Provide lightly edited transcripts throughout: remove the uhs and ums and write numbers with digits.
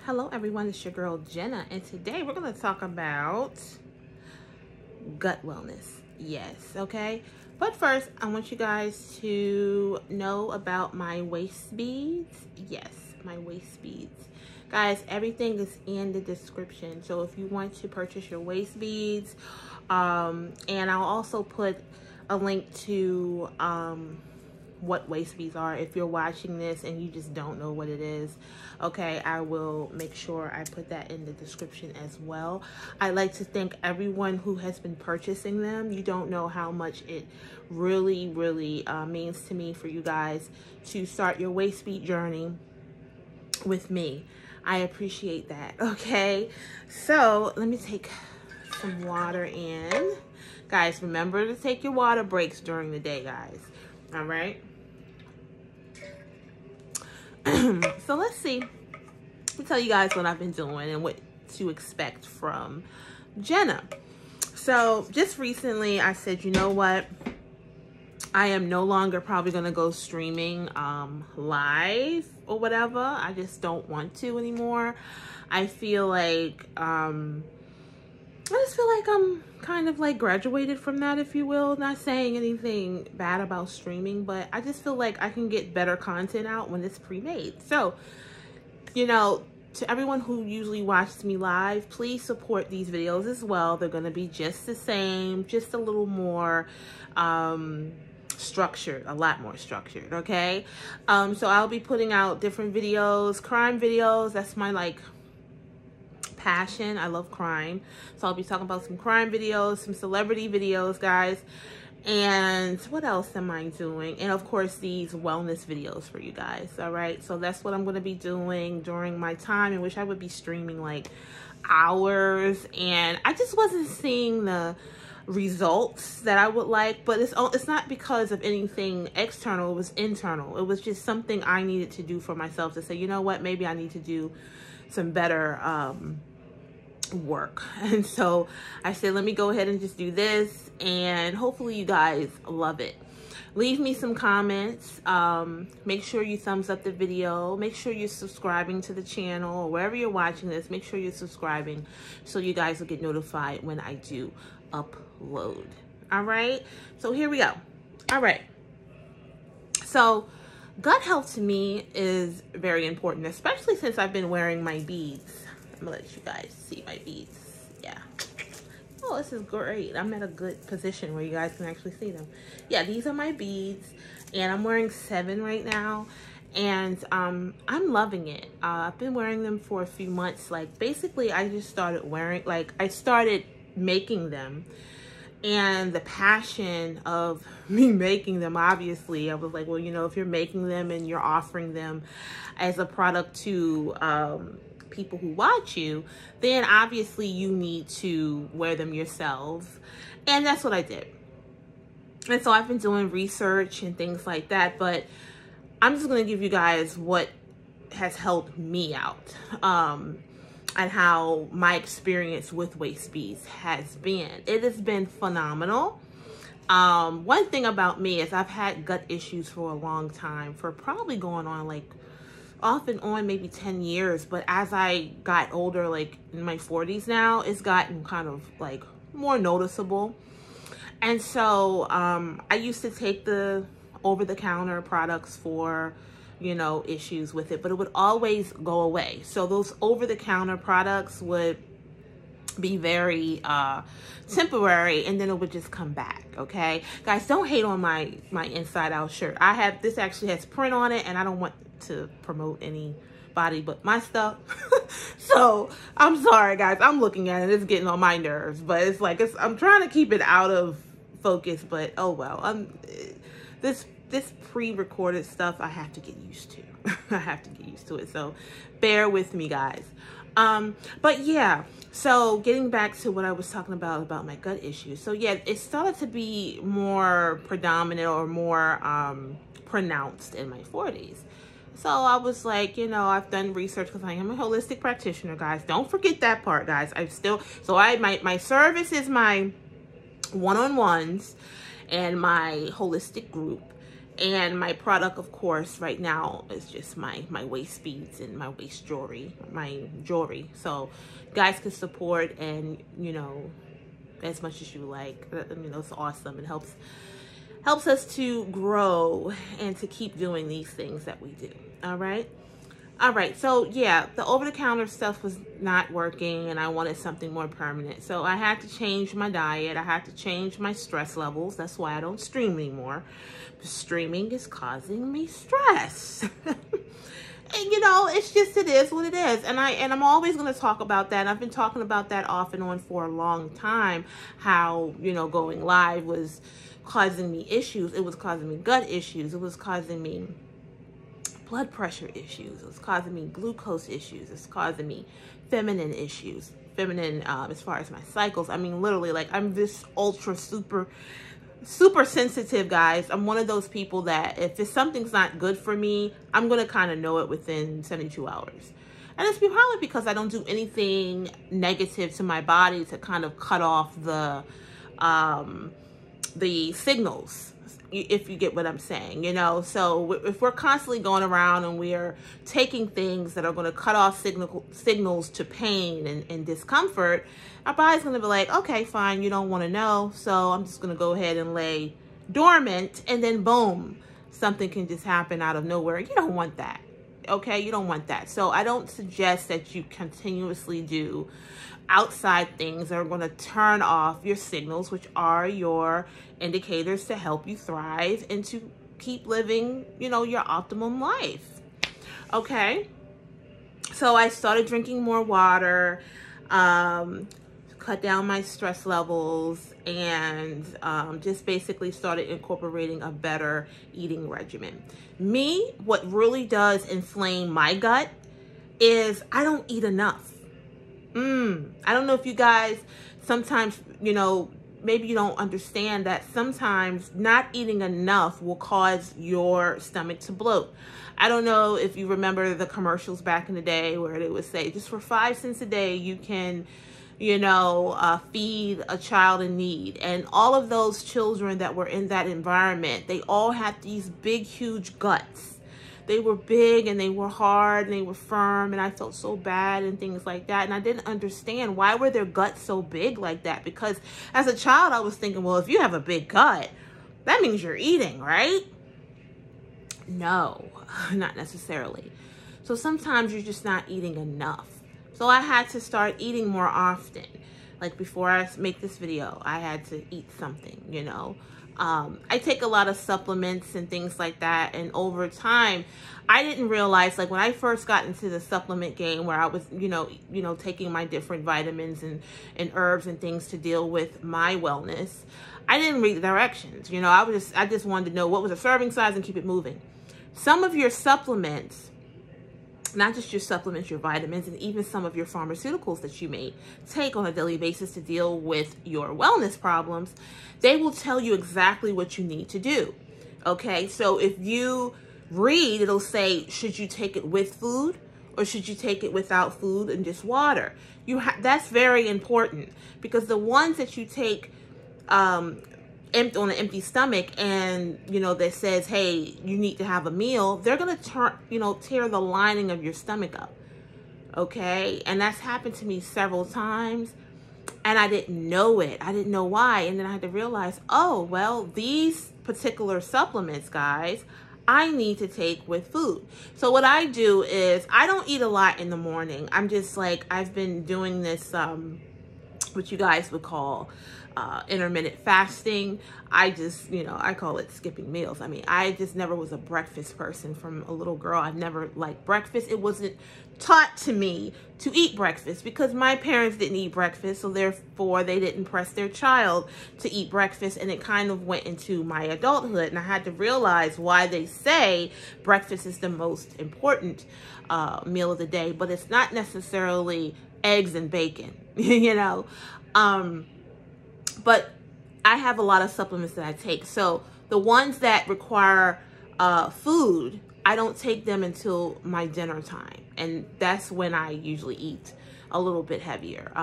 Hello everyone, it's your girl Jenna, and today we're going to talk about gut wellness. Yes, okay? But first, I want you guys to know about my waist beads. Yes, my waist beads. Guys, everything is in the description. So if you want to purchase your waist beads, and I'll also put a link to what waist beads are if you're watching this and you just don't know what it is. Okay, I will make sure I put that in the description as well. I'd like to thank everyone who has been purchasing them. You don't know how much it really means to me for you guys to start your waist bead journey with me. I appreciate that. Okay, so let me take some water in. Guys, remember to take your water breaks during the day, guys. All right. So let's see. I'll tell you guys what I've been doing and what to expect from Jenna. So just recently I said, you know what? I am no longer probably going to go streaming live or whatever. I just don't want to anymore. I feel like I'm kind of like graduated from that, if you will. Not saying anything bad about streaming, but I just feel like I can get better content out when it's pre-made. So, you know, to everyone who usually watches me live, please support these videos as well. They're going to be just the same, just a little more structured, a lot more structured, okay? So I'll be putting out different videos, crime videos. That's my like passion. I love crime, so I'll be talking about some crime videos, some celebrity videos, guys. And what else am I doing? And of course these wellness videos for you guys. All right, so that's what I'm going to be doing during my time in which I would be streaming like hours, and I just wasn't seeing the results that I would like. But it's not because of anything external. It was internal. It was just something I needed to do for myself to say, you know what, maybe I need to do some better work. And so I said, let me go ahead and just do this, and hopefully you guys love it. Leave me some comments. Make sure you thumbs up the video. Make sure you're subscribing to the channel, or wherever you're watching this, make sure you're subscribing so you guys will get notified when I do upload. All right, so here we go. All right, so gut health to me is very important, especially since I've been wearing my beads. I'm gonna let you guys see my beads. Yeah. Oh, this is great. I'm at a good position where you guys can actually see them. Yeah, these are my beads, and I'm wearing 7 right now, and I'm loving it. I've been wearing them for a few months. Like, basically, I just started wearing, like, I started making them, and the passion of me making them, obviously, I was like, well, you know, if you're making them and you're offering them as a product to people who watch you, then obviously you need to wear them yourself. And that's what I did. And so I've been doing research and things like that, but I'm just going to give you guys what has helped me out, and how my experience with waist beads has been. It has been phenomenal. One thing about me is I've had gut issues for a long time, for probably going on like off and on maybe 10 years. But as I got older, like in my 40s now, it's gotten kind of like more noticeable. And so I used to take the over-the-counter products for, you know, issues with it, but it would always go away. So those over-the-counter products would be very temporary, and then it would just come back. Okay, guys, don't hate on my inside out shirt. I have, this actually has print on it, and I don't want to promote anybody but my stuff. So I'm sorry, guys, I'm looking at it, it's getting on my nerves, but it's like, I'm trying to keep it out of focus, but oh well. This pre-recorded stuff I have to get used to. I have to get used to it, so bear with me, guys. But yeah, so getting back to what I was talking about my gut issues. So yeah, it started to be more predominant or more pronounced in my 40s. So I was like, you know, I've done research because I am a holistic practitioner, guys. Don't forget that part, guys. My service is my one-on-ones and my holistic group. And my product, of course, right now is just my waist beads and my waist jewelry, So guys can support, and, you know, as much as you like. You know, it's awesome. It helps us to grow and to keep doing these things that we do. All right. So yeah, the over-the-counter stuff was not working, and I wanted something more permanent. So I had to change my diet. I had to change my stress levels. That's why I don't stream anymore. Streaming is causing me stress. And, you know, it's just, it is what it is. And I'm always going to talk about that. I've been talking about that off and on for a long time, how, you know, going live was causing me issues. It was causing me gut issues. It was causing me blood pressure issues. It was causing me glucose issues. It's causing me feminine issues. Feminine, as far as my cycles. I mean, literally, like, I'm this ultra super sensitive, guys. I'm one of those people that if something's not good for me, I'm going to kind of know it within 72 hours. And it's probably because I don't do anything negative to my body to kind of cut off the signals, if you get what I'm saying, you know. So if we're constantly going around and we are taking things that are going to cut off signals to pain and discomfort, our body's going to be like, okay, fine, you don't want to know, so I'm just going to go ahead and lay dormant, and then boom, something can just happen out of nowhere. You don't want that, okay? You don't want that. So I don't suggest that you continuously do outside things that are going to turn off your signals, which are your indicators to help you thrive and to keep living, you know, your optimum life. Okay. So I started drinking more water, cut down my stress levels, and just basically started incorporating a better eating regimen. What really does inflame my gut is I don't eat enough. I don't know if you guys sometimes, you know, maybe you don't understand that sometimes not eating enough will cause your stomach to bloat. I don't know if you remember the commercials back in the day where they would say, just for 5 cents a day, you can, you know, feed a child in need. And all of those children that were in that environment, they all had these big, huge guts. They were big and they were hard and they were firm, and I felt so bad and things like that. And I didn't understand why were their guts so big like that, because as a child I was thinking, well, if you have a big gut, that means you're eating, right? No, not necessarily. So sometimes you're just not eating enough. So I had to start eating more often. Like before I make this video, I had to eat something, you know. I take a lot of supplements and things like that, and over time I didn't realize, like when I first got into the supplement game where I was, you know, taking my different vitamins and herbs and things to deal with my wellness, I didn't read the directions. You know, I just wanted to know what was a serving size and keep it moving. Some of your supplements, not just your supplements, your vitamins, and even some of your pharmaceuticals that you may take on a daily basis to deal with your wellness problems, they will tell you exactly what you need to do. Okay, so if you read, it'll say, should you take it with food or should you take it without food and just water? That's very important, because the ones that you take on an empty stomach and, you know, that says, hey, you need to have a meal, they're going to tear the lining of your stomach up. Okay. And that's happened to me several times, and I didn't know it. I didn't know why. And then I had to realize, oh, well, these particular supplements, guys, I need to take with food. So what I do is I don't eat a lot in the morning. I'm just like, I've been doing this, what you guys would call intermittent fasting. I just, you know, I call it skipping meals. I mean, I just never was a breakfast person from a little girl. I never liked breakfast. It wasn't taught to me to eat breakfast because my parents didn't eat breakfast, so therefore they didn't press their child to eat breakfast, and it kind of went into my adulthood, and I had to realize why they say breakfast is the most important meal of the day, but it's not necessarily eggs and bacon, you know. But I have a lot of supplements that I take. So the ones that require food, I don't take them until my dinner time. And that's when I usually eat a little bit heavier.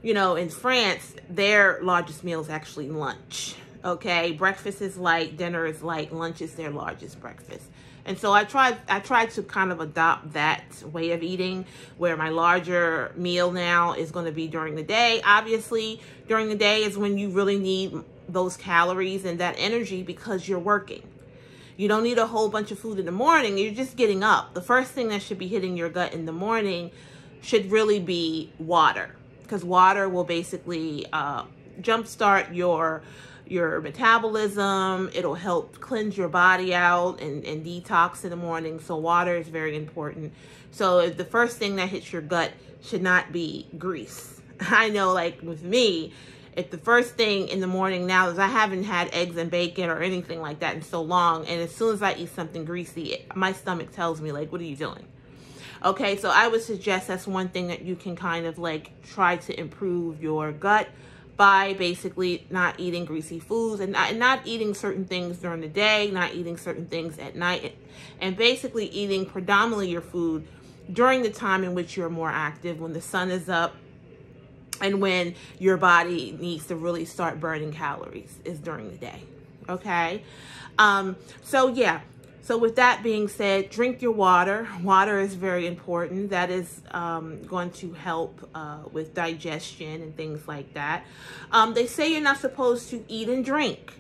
You know, in France, their largest meal is actually lunch. Okay, breakfast is light, dinner is light, lunch is their largest breakfast. And so I tried to kind of adopt that way of eating, where my larger meal now is going to be during the day. Obviously, during the day is when you really need those calories and that energy because you're working. You don't need a whole bunch of food in the morning. You're just getting up. The first thing that should be hitting your gut in the morning should really be water, because water will basically jumpstart your metabolism. It'll help cleanse your body out and detox in the morning. So water is very important. So the first thing that hits your gut should not be grease. I know, like with me, if the first thing in the morning now is I haven't had eggs and bacon or anything like that in so long, and as soon as I eat something greasy, my stomach tells me, like, what are you doing? Okay, so I would suggest that's one thing that you can kind of like try to improve your gut by basically not eating greasy foods and not eating certain things during the day, not eating certain things at night, and basically eating predominantly your food during the time in which you're more active, when the sun is up and when your body needs to really start burning calories, is during the day. Okay, so yeah. So with that being said, drink your water. Water is very important. That is going to help with digestion and things like that. They say you're not supposed to eat and drink.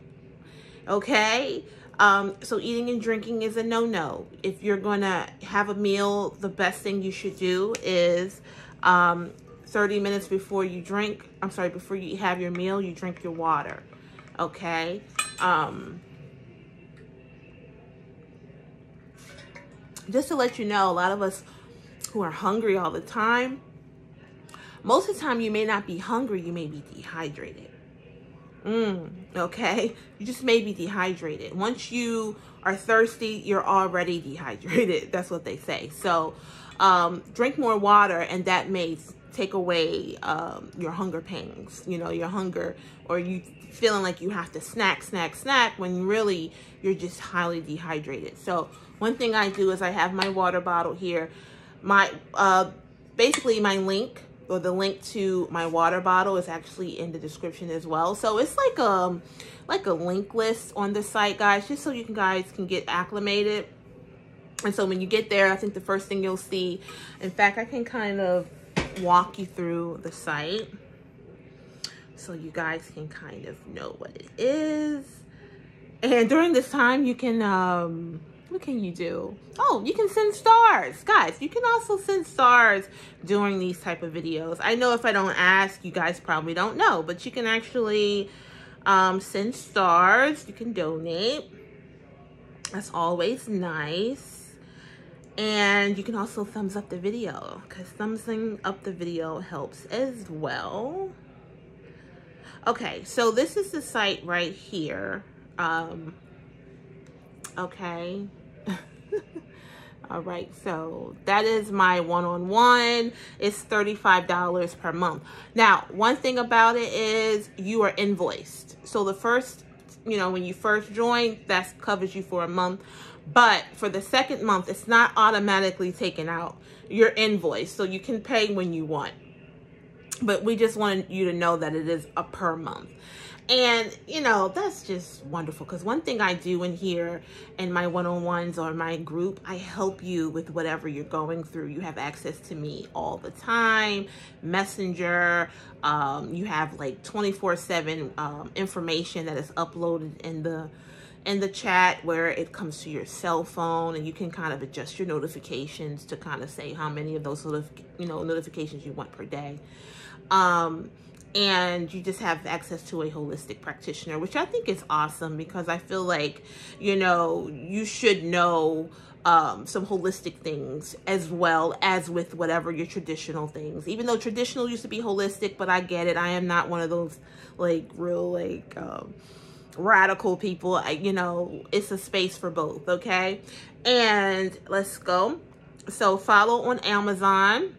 Okay? So eating and drinking is a no-no. If you're going to have a meal, the best thing you should do is 30 minutes before you drink, before you have your meal, you drink your water. Okay? Just to let you know, a lot of us who are hungry all the time, most of the time you may not be hungry, you may be dehydrated. Okay? You just may be dehydrated. Once you are thirsty, you're already dehydrated. That's what they say. So drink more water, and that may take away your hunger pangs, you know, your hunger, or you feeling like you have to snack when really you're just highly dehydrated. So one thing I do is I have my water bottle here. My basically my link, or the link to my water bottle, is actually in the description as well. So it's like a link list on the site, guys, just so you guys can get acclimated. And so when you get there, I think the first thing you'll see, in fact, I can kind of walk you through the site so you guys can kind of know what it is. And during this time, you can what can you do? Oh, you can send stars. Guys, you can also send stars during these type of videos. I know if I don't ask, you guys probably don't know, but you can actually send stars. You can donate. That's always nice. And you can also thumbs up the video, because thumbsing up the video helps as well. Okay, so this is the site right here. Okay. All right, so that is my one-on-one. It's $35 per month. Now, one thing about it is you are invoiced. So the first, you know, when you first join, that covers you for a month. But for the second month, it's not automatically taken out. You're invoiced, so you can pay when you want. But we just wanted you to know that it is a per month. And, you know, that's just wonderful, because one thing I do in here in my one-on-ones or my group, I help you with whatever you're going through. You have access to me all the time, Messenger. You have like 24/7 information that is uploaded in the chat, where it comes to your cell phone, and you can kind of adjust your notifications to kind of say how many of those notifications you want per day. And you just have access to a holistic practitioner, which I think is awesome, because I feel like, you know, you should know some holistic things as well as with whatever your traditional things. Even though traditional used to be holistic, but I get it. I am not one of those like real like radical people. You know, it's a space for both. Okay, and let's go. So follow on Amazon.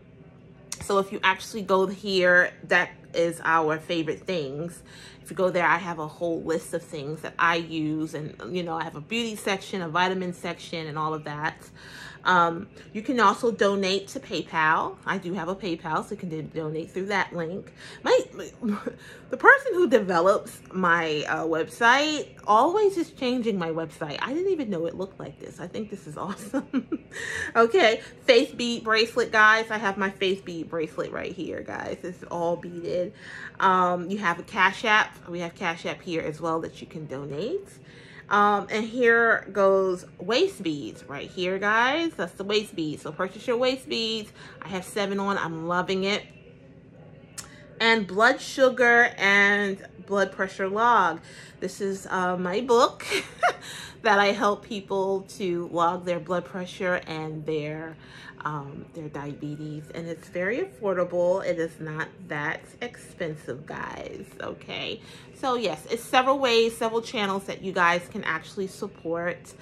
So if you actually go here, that is our favorite things. If you go there, I have a whole list of things that I use, and you know, I have a beauty section, a vitamin section, and all of that. You can also donate to PayPal. I do have a PayPal, so you can donate through that link. The person who develops my website always is changing my website. I didn't even know it looked like this. I think this is awesome. Okay, faith bead bracelet, guys. I have my faith bead bracelet right here, guys. It's all beaded. You have a Cash App. We have Cash App here as well that you can donate. And here goes waist beads right here, guys. That's the waist beads. So purchase your waist beads. I have 7 on. I'm loving it. And blood sugar and blood pressure log. This is my book that I help people to log their blood pressure and their diabetes, and it's very affordable. It is not that expensive, guys. Okay, so yes, it's several ways, several channels that you guys can actually support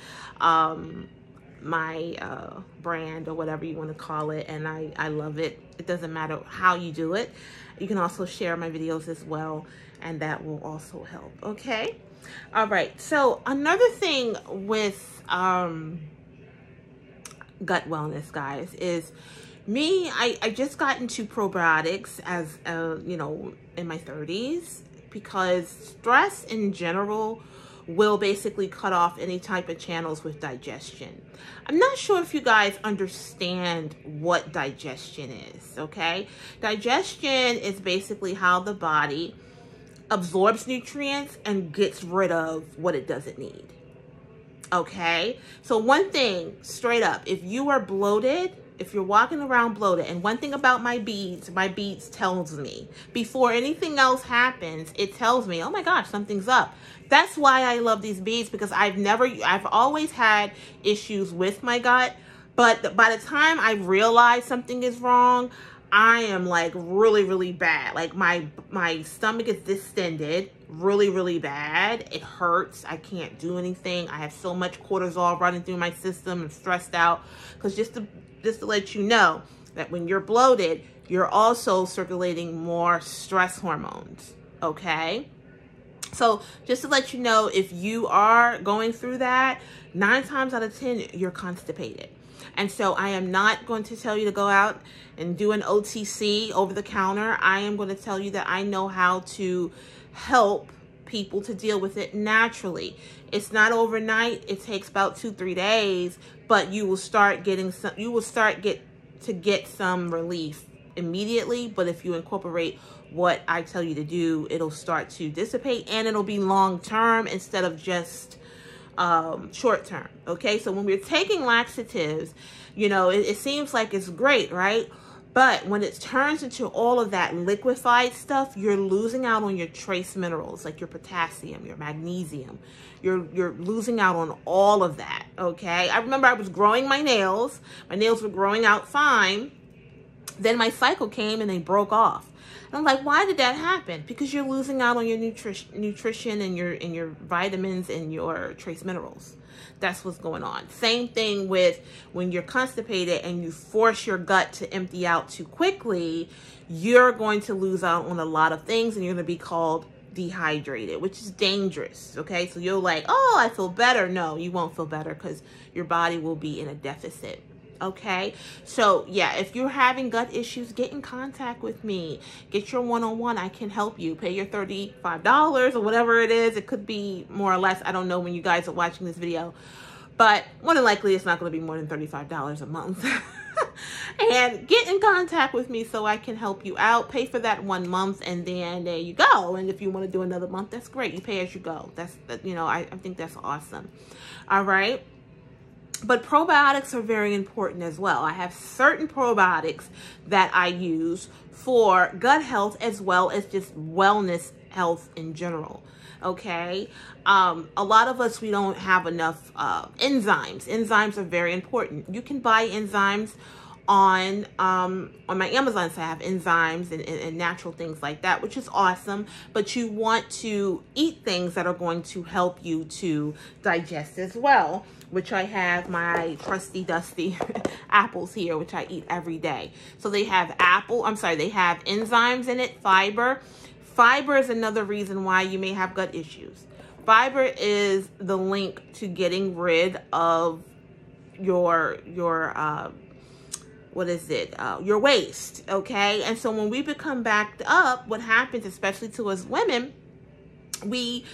my brand, or whatever you want to call it, and I love it. It doesn't matter how you do it. You can also share my videos as well, and that will also help. Okay, all right. So another thing with gut wellness, guys, is me. I just got into probiotics as you know, in my 30s, because stress in general will basically cut off any type of channels with digestion. I'm not sure if you guys understand what digestion is. Okay, digestion is basically how the body absorbs nutrients and gets rid of what it doesn't need. Okay, so one thing straight up, if you are bloated, if you're walking around bloated, and one thing about my beads tells me before anything else happens, it tells me, oh my gosh, something's up. That's why I love these beads, because I've always had issues with my gut, but by the time I realize something is wrong, I am like really bad. Like my stomach is distended really bad. It hurts. I can't do anything. I have so much cortisol running through my system. I'm stressed out. Because just to let you know that when you're bloated, you're also circulating more stress hormones. Okay, so just to let you know, if you are going through that, 9 times out of 10 you're constipated. And so I am not going to tell you to go out and do an OTC, over the counter. I am going to tell you that I know how to help people to deal with it naturally. It's not overnight. It takes about 2-3 days, but you will start getting some, get some relief immediately. But if you incorporate what I tell you to do, it'll start to dissipate, and it'll be long term instead of just short term. Okay, so when we're taking laxatives, you know, it seems like it's great, right? But when it turns into all of that liquefied stuff, you're losing out on your trace minerals, like your potassium, your magnesium. You're losing out on all of that. Okay, I remember I was growing my nails. My nails were growing out fine. Then my cycle came and they broke off. And I'm like, why did that happen? Because you're losing out on your nutrition and your vitamins and your trace minerals. That's what's going on. Same thing with when you're constipated and you force your gut to empty out too quickly, you're going to lose out on a lot of things, and you're going to be called dehydrated, which is dangerous. Okay, so you're like, oh, I feel better. No, you won't feel better, because your body will be in a deficit. Okay, so yeah, if you're having gut issues, get in contact with me. Get your one-on-one. I can help you. Pay your $35 or whatever it is. It could be more or less. I don't know when you guys are watching this video, but more than likely it's not going to be more than $35 a month. And get in contact with me so I can help you out. Pay for that 1 month, and then there you go. And if you want to do another month, that's great. You pay as you go. That's, you know, I think that's awesome. All right. But probiotics are very important as well. I have certain probiotics that I use for gut health as well as just wellness health in general. Okay, a lot of us, we don't have enough enzymes. Enzymes are very important. You can buy enzymes on my Amazon, so I have enzymes and natural things like that, which is awesome. But you want to eat things that are going to help you to digest as well, which I have my trusty dusty apples here, which I eat every day. So they have they have enzymes in it, fiber. Fiber is another reason why you may have gut issues. Fiber is the link to getting rid of what is it? Your waist, okay? And so when we become backed up, what happens, especially to us women, we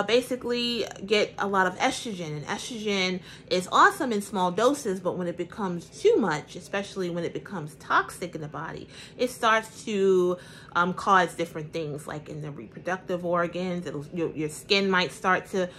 basically get a lot of estrogen, and estrogen is awesome in small doses, but when it becomes too much, especially when it becomes toxic in the body, it starts to cause different things, like in the reproductive organs. Your skin might start to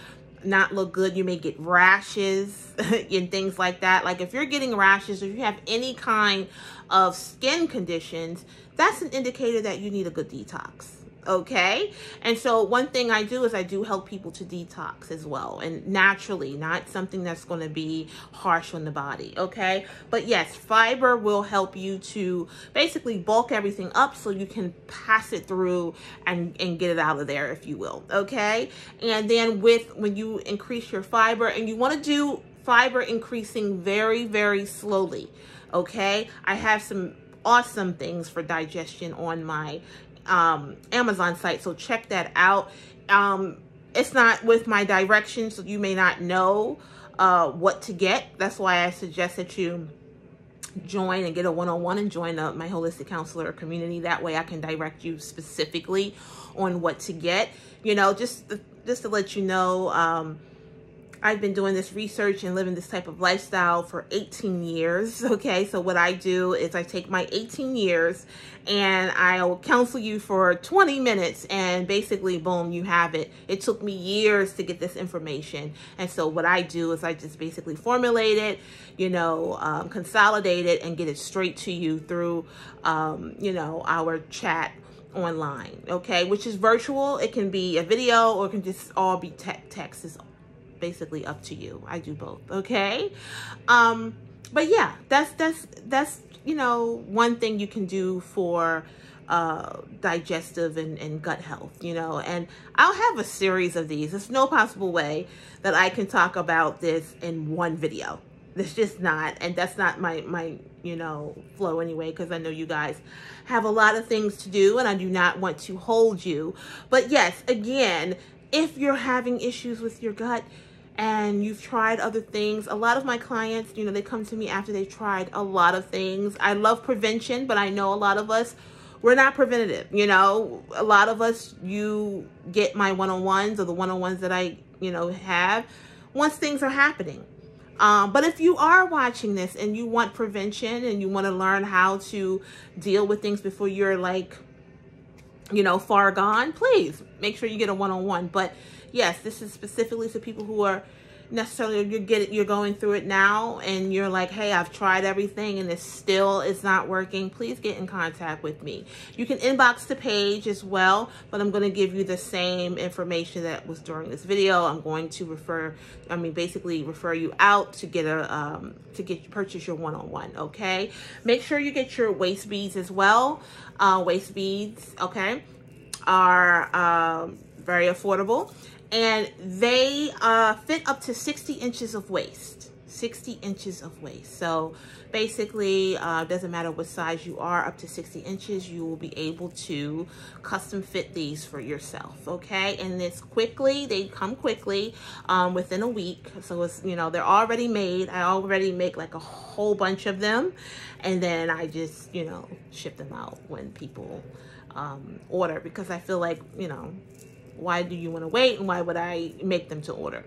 not look good. You may get rashes and things like that. Like if you're getting rashes, or if you have any kind of skin conditions, that's an indicator that you need a good detox. Okay. And so one thing I do is I do help people to detox as well, and naturally, not something that's going to be harsh on the body. Okay. But yes, fiber will help you to basically bulk everything up so you can pass it through and get it out of there, if you will. Okay. And then when you increase your fiber, and you want to do fiber increasing very, very slowly. Okay. I have some awesome things for digestion on my Amazon site, so check that out. It's not with my directions, so you may not know what to get. That's why I suggest that you join and get a one-on-one and join my holistic counselor community. That way I can direct you specifically on what to get. You know, just to let you know, I've been doing this research and living this type of lifestyle for 18 years. Okay, so what I do is I take my 18 years and I'll counsel you for 20 minutes, and basically, boom, you have it. It took me years to get this information. And so what I do is I just basically formulate it, you know, consolidate it, and get it straight to you through, you know, our chat online. Okay, which is virtual. It can be a video, or it can just all be text. It's basically up to you. I do both. Okay. But yeah, that's you know, one thing you can do for digestive and gut health, you know. And I'll have a series of these. There's no possible way that I can talk about this in one video. There's just not, and that's not my you know, flow anyway, because I know you guys have a lot of things to do, and I do not want to hold you. But yes, again, if you're having issues with your gut and you've tried other things, a lot of my clients, you know, they come to me after they've tried a lot of things. I love prevention, but I know a lot of us, we're not preventative. You know, a lot of us, you get my one-on-ones, or the one-on-ones that I, you know, have once things are happening. But if you are watching this and you want prevention, and you want to learn how to deal with things before you're, like, you know, far gone, please make sure you get a one-on-one. But yes, this is specifically to people who are necessarily, you're going through it now, and you're like, hey, I've tried everything and it's not working. Please get in contact with me. You can inbox the page as well, but I'm going to give you the same information that was during this video. I'm going to basically refer you out to get purchase your one-on-one. Okay, make sure you get your waist beads as well. Waist beads, okay, are very affordable, and they fit up to 60 inches of waist. 60 inches of waist. So basically, doesn't matter what size you are, up to 60 inches, you will be able to custom fit these for yourself. Okay, and they come quickly, within a week. So it's, you know, they're already made. I already make like a whole bunch of them, and then I just, you know, ship them out when people order, because I feel like, you know, why do you want to wait, and why would I make them to order?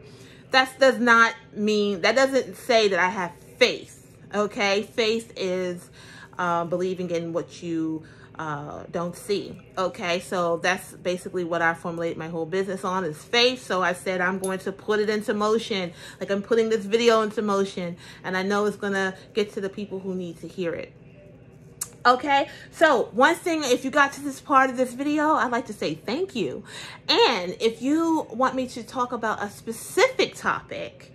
That doesn't say that I have faith. Okay, faith is believing in what you don't see. Okay, so that's basically what I formulate my whole business on, is faith. So I said I'm going to put it into motion, like I'm putting this video into motion, and I know it's gonna get to the people who need to hear it. Okay, so one thing, if you got to this part of this video, I'd like to say thank you. And if you want me to talk about a specific topic,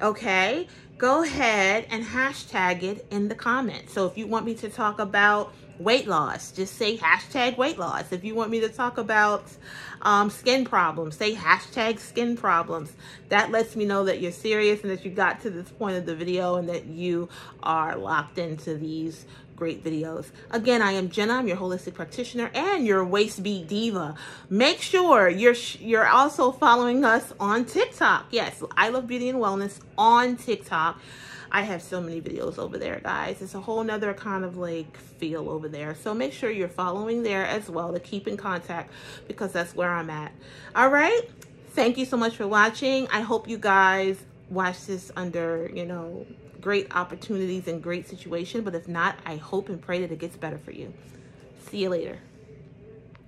okay, go ahead and hashtag it in the comments. So if you want me to talk about weight loss, just say hashtag weight loss. If you want me to talk about skin problems, say hashtag skin problems. That lets me know that you're serious and that you got to this point of the video, and that you are locked into these great videos. Again, I am Jenna. I'm your holistic practitioner and your waist bead diva. Make sure you're also following us on TikTok. Yes, I Love Beauty and Wellness on TikTok. I have so many videos over there, guys. It's a whole nother kind of like feel over there. So make sure you're following there as well to keep in contact, because that's where I'm at. All right. Thank you so much for watching. I hope you guys watch this under, you know, great opportunities and great situation. But if not, I hope and pray that it gets better for you. See you later.